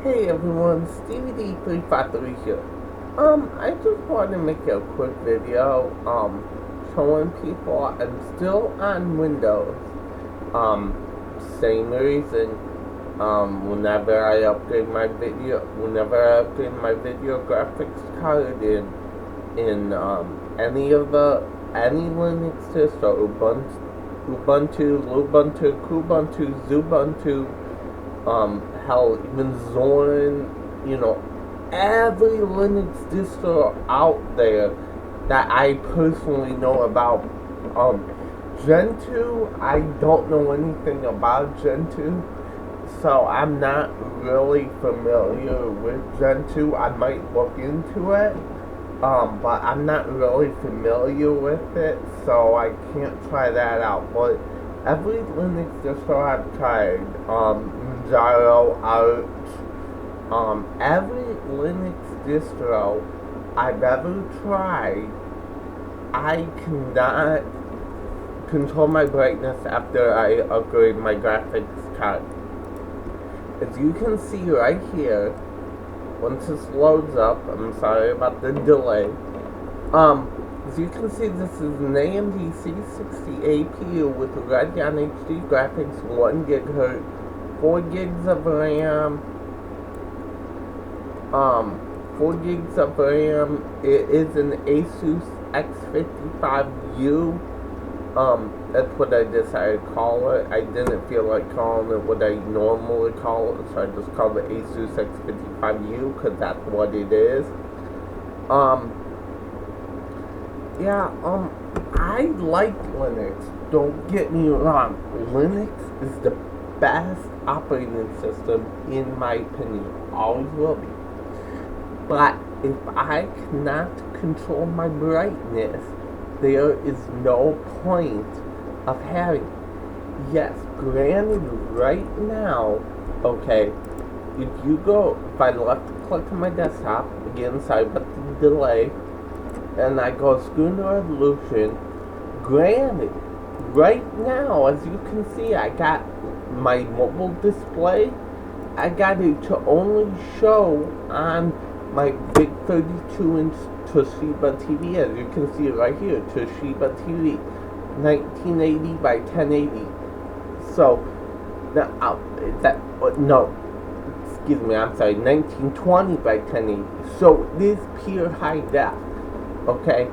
Hey everyone, Stevie D353 here. I just wanted to make a quick video, showing people I'm still on Windows. Um, Same reason, whenever I upgrade my video graphics card any Linux distro, Ubuntu, Kubuntu, Zubuntu, hell, even Zorn, every Linux distro out there that I personally know about. Gentoo, I don't know anything about Gentoo, so I'm not really familiar with Gentoo. I might look into it, but I'm not really familiar with it, so I can't try that out. But every Linux distro I've tried, Gyro, Arch, every Linux distro I've ever tried, I cannot control my brightness after I upgrade my graphics card. As you can see right here, once this loads up, I'm sorry about the delay. As you can see, this is an AMD C60 APU with Radeon HD graphics, 1 GHz, 4 gigs of RAM. 4 gigs of RAM. It is an Asus X55U. That's what I decided to call it. I didn't feel like calling it what I normally call it, so I just called it Asus X55U, because that's what it is. I like Linux. Don't get me wrong. Linux is the best operating system, in my opinion. Always will be. But if I cannot control my brightness, there is no point of having it. Yes, granted, right now, okay, if I left click on my desktop, again, sorry about the delay, and I go screen resolution, granted, right now, as you can see, I got my mobile display, I got it to only show on my big 32-inch Toshiba TV, as you can see right here, Toshiba TV, 1980 by 1080. So, now, excuse me, I'm sorry, 1920 by 1080. So, this pure high def, okay?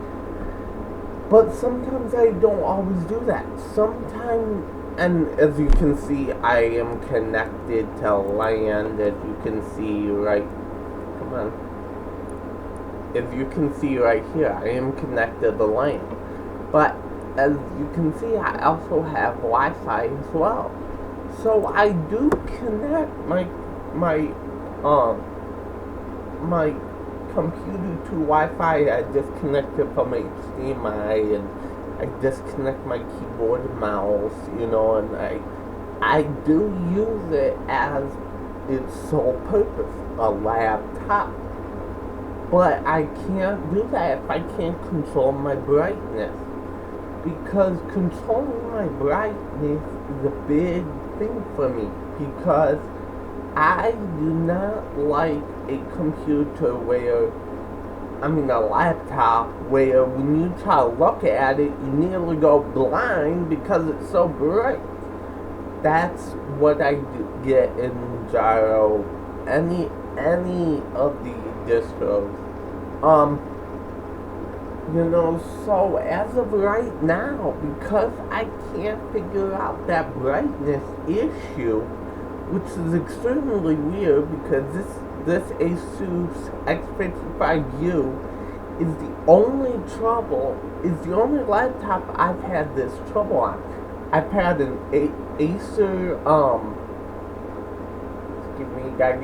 But sometimes I don't always do that. Sometimes, and as you can see, I am connected to LAN, as you can see right, come on. As you can see right here, I am connected to LAN. But as you can see, I also have Wi-Fi as well. So I do connect my computer to Wi-Fi. I disconnect it from HDMI, and I disconnect my keyboard and mouse, and I do use it as its sole purpose, a laptop. But I can't do that if I can't control my brightness. Because controlling my brightness is a big thing for me. Because I do not like a computer a laptop where when you try to look at it, you nearly go blind because it's so bright. That's what I get in Gyro, any of the distros. So as of right now, because I can't figure out that brightness issue, which is extremely weird because this Asus X55U is the only laptop I've had this trouble on. I've had an Acer, you gotta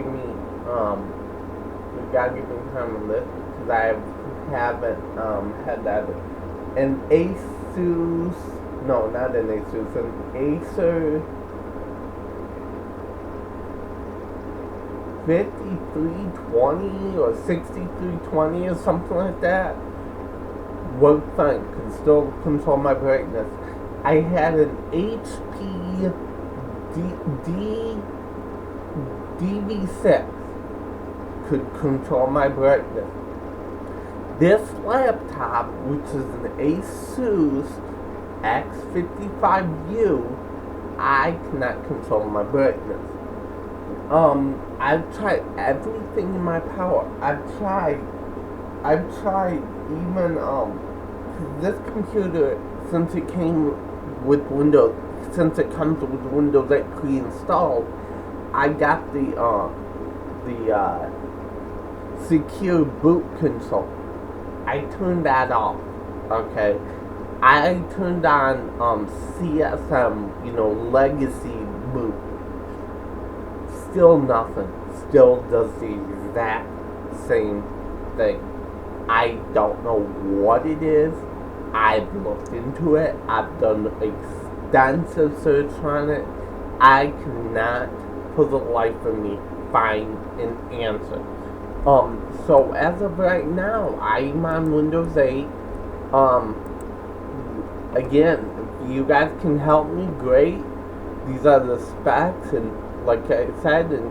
give me time on this, because I haven't, had that, an Asus, no, not an Asus, an Acer 5320 or 6320 or something like that. Worked fine, could still control my brightness. I had an HP DV6 could control my brightness. This laptop, which is an Asus X55U, I cannot control my brightness. I've tried everything in my power. I've tried even, this computer, since it came with Windows, since it comes with Windows 8 pre-installed, I got the secure boot control. I turned that off, okay? I turned on, CSM, legacy boot. Still nothing. Still does the exact same thing. I don't know what it is. I've looked into it. I've done extensive search on it. I cannot, for the life of me, find an answer. So as of right now, I'm on Windows 8. Again, if you guys can help me, great. These are the specs, and like I said, an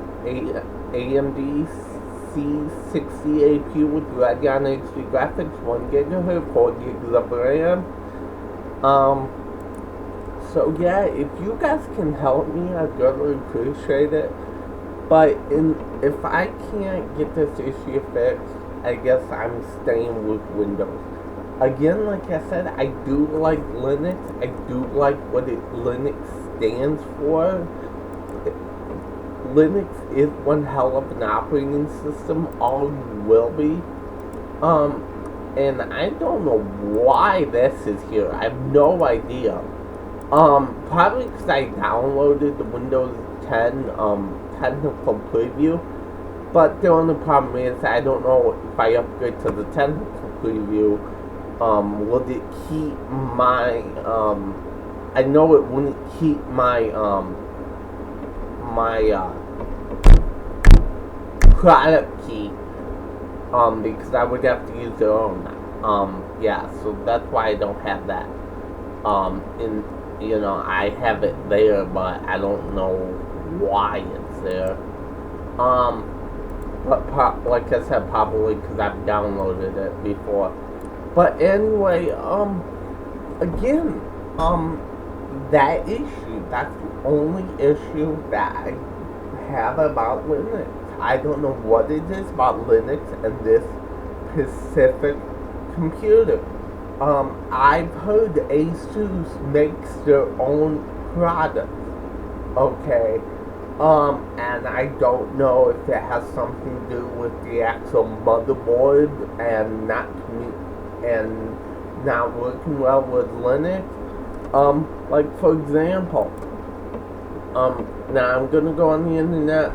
AMD C60 APU with Radeon HD graphics, 1 GHz, 4 GB of RAM. So yeah, if you guys can help me, I'd really appreciate it. But if I can't get this issue fixed, I guess I'm staying with Windows. Again, like I said, I do like Linux. I do like what Linux stands for. Linux is one hell of an operating system, always will be. And I don't know why this is here. I have no idea. Probably because I downloaded the Windows 10 technical preview. But the only problem is I don't know if I upgrade to the technical preview, will it keep my, I know it wouldn't keep my, product key, because I would have to use their own. Yeah, so that's why I don't have that. I have it there, but I don't know why it's there. But like I said, probably because I've downloaded it before. But anyway, again, that issue, that's the only issue that I have about Linux. I don't know what it is about Linux and this specific computer. I've heard Asus makes their own product, okay? And I don't know if it has something to do with the actual motherboard and not working well with Linux. Like for example, now I'm gonna go on the internet.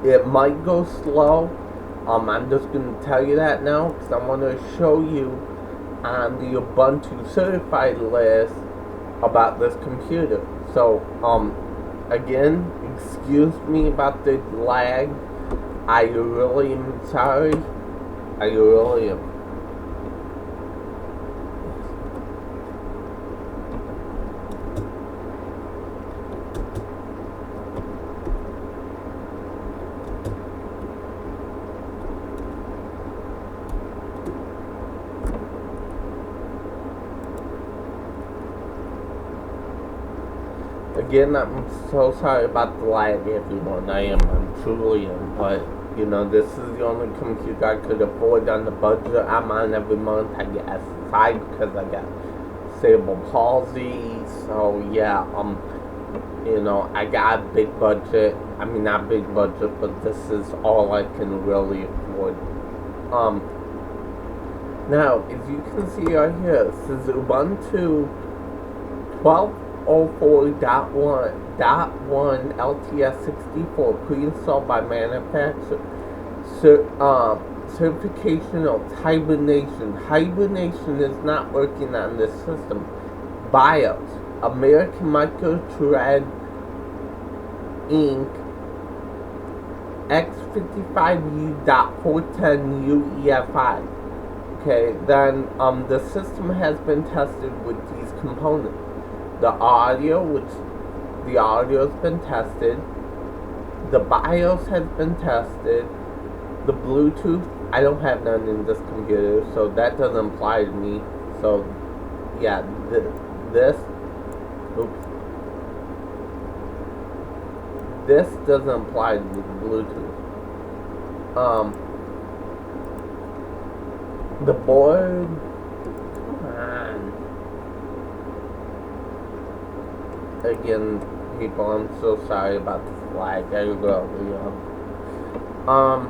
It might go slow. I'm just gonna tell you that now because I want to show you on the Ubuntu certified list about this computer. So, again, excuse me about the lag. I really am sorry. I really am. Again, I'm so sorry about the lag, everyone. I'm truly am. But, this is the only computer I could afford on the budget I'm on every month. I get SSI because I got cerebral palsy. So, yeah, I got a big budget. I mean, not big budget, but this is all I can really afford. Now, as you can see right here, this is Ubuntu 12.04.1 LTS64 pre-installed by manufacturer. Certification of hibernation. Hibernation is not working on this system. BIOS. American Microthread Inc. X55U.410 UEFI. Okay, then the system has been tested with these components. The audio has been tested. The BIOS has been tested. the Bluetooth, I don't have none in this computer, so that doesn't apply to me. So, yeah, this, oops, this doesn't apply to the Bluetooth. The board, come on. Again, people, I'm so sorry about this lag. I really am. Come on.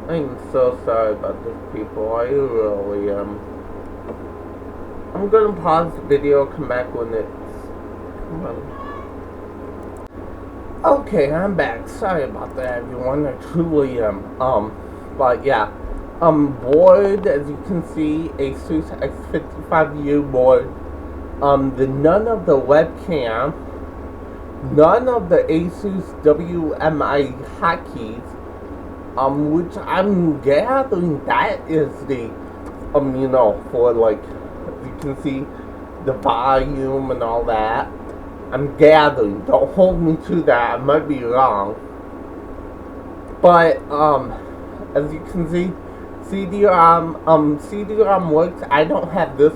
I'm so sorry about this, people. I really am. I'm gonna pause the video, come back when it's... Come on. Okay, I'm back. Sorry about that, everyone. I truly am. But yeah. Board, as you can see, Asus X55U board. None of the webcam, none of the Asus WMI hotkeys, which I'm gathering that is the, for like, you can see the volume and all that. I'm gathering. Don't hold me to that. I might be wrong. But, as you can see, CD-ROM works. I don't have this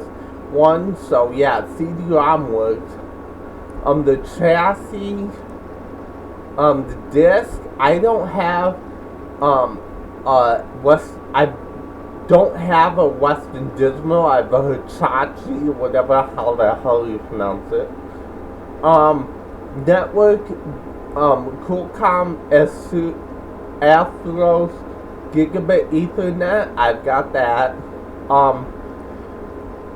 one, so yeah, CD-ROM works. The chassis, the disc, I don't have, I don't have a Western Digital. I have a Hitachi, whatever how the hell you pronounce it. Network, Qualcomm Atheros Gigabit Ethernet, I've got that.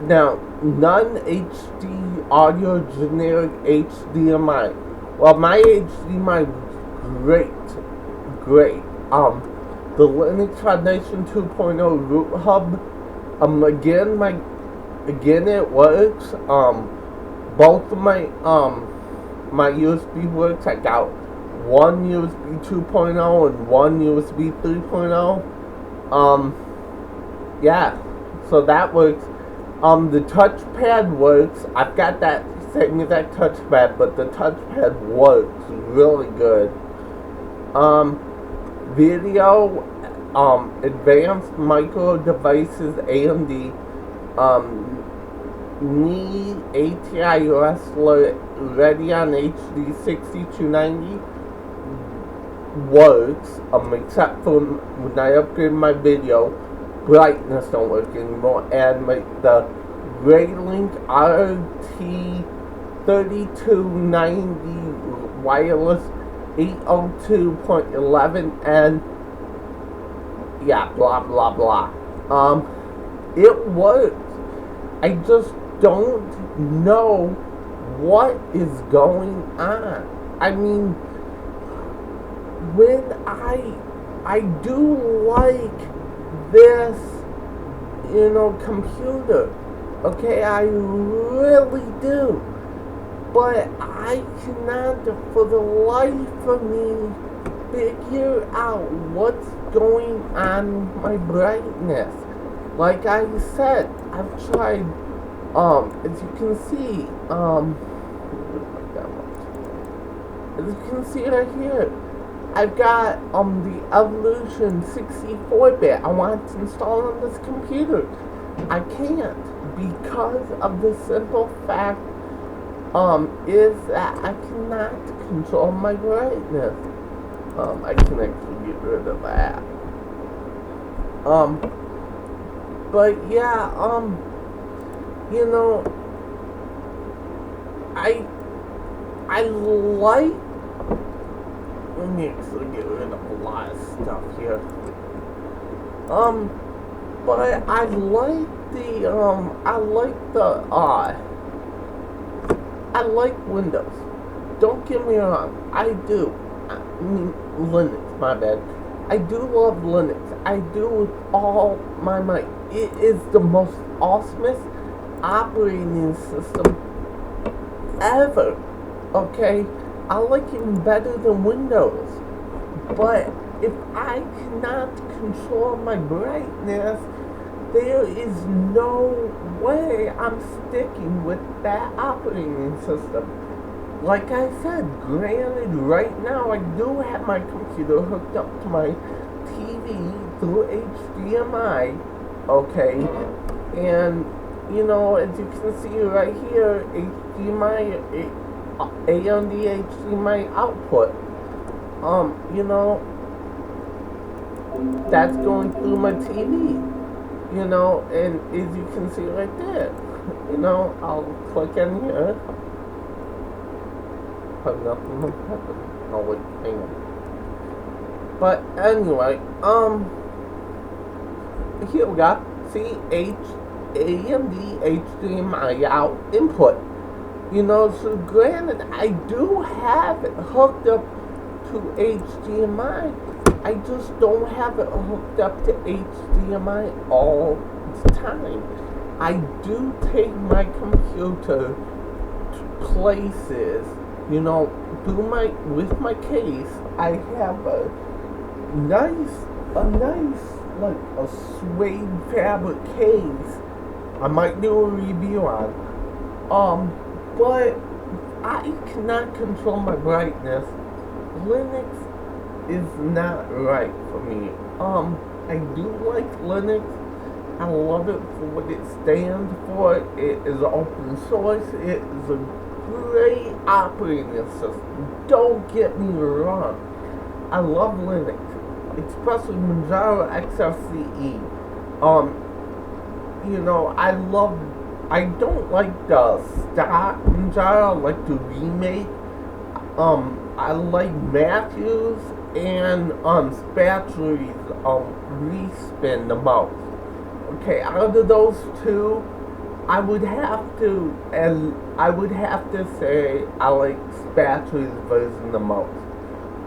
Now, non-HD audio generic HDMI. Well, my HDMI was great. The Linux Foundation 2.0 root hub. Again, it works. Both of my USB works. I got one USB 2.0 and one USB 3.0. Yeah, so that works. The touchpad works. I've got that same exact touchpad, but the touchpad works really good. Video, advanced micro devices, AMD, knee ATI Wrestler Radeon HD 6290 works, except for when I upgrade my video, brightness don't work anymore, and the Graylink RT 3290 wireless 802.11 and yeah, blah blah blah. It works. I just don't know what is going on. I mean, when I do like this, computer, okay, I really do, but I cannot for the life of me figure out what's going on with my brightness. Like I said, I've tried, as you can see, as you can see right here, I've got, the Evolution 64-bit I want to install on this computer. I can't, because of the simple fact, is that I cannot control my brightness. I can actually get rid of that. But yeah, I like, let me actually get rid of a lot of stuff here. But I like I like Windows. Don't get me wrong, I do. I mean, Linux, my bad. I do love Linux. I do with all my might. It is the most awesomest operating system ever. Okay? I like it better than Windows. But if I cannot control my brightness, there is no way I'm sticking with that operating system. Like I said, granted, right now I do have my computer hooked up to my TV through HDMI, okay, and as you can see right here, HDMI, AMD HDMI output, that's going through my TV, and as you can see right there, I'll click in here, but nothing will happen. Oh wait, hang on. But anyway, here we got AMD HDMI out input. So granted, I do have it hooked up to HDMI. I just don't have it hooked up to HDMI all the time. I do take my computer to places, with my case. I have a nice, like a suede fabric case. I might do a review on. But I cannot control my brightness. Linux is not right for me. I do like Linux. I love it for what it stands for. It is open source. It is a great operating system. Don't get me wrong. I love Linux, especially Manjaro XFCE. I don't like the stock Manjaro. I like the remake. I like Matthews and Spatury's respin the most. Okay, out of those two, I would have to say I like Spatury's version the most.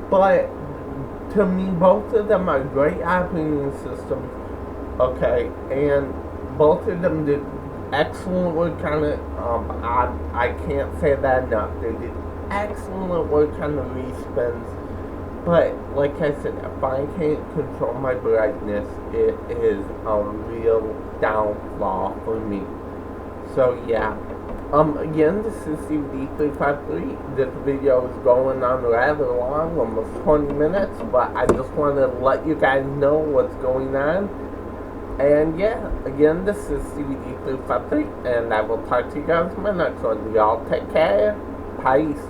But to me, both of them are great operating systems. Okay, and both of them did excellent work on it. I can't say that enough. They did excellent work on the respins. But like I said, if I can't control my brightness, it is a real downfall for me. So yeah. Again, this is CVD353. This video is going on rather long, almost 20 minutes, but I just want to let you guys know what's going on. And yeah, again, this is CVD353, and I will talk to you guys in my next one. Y'all take care. Peace.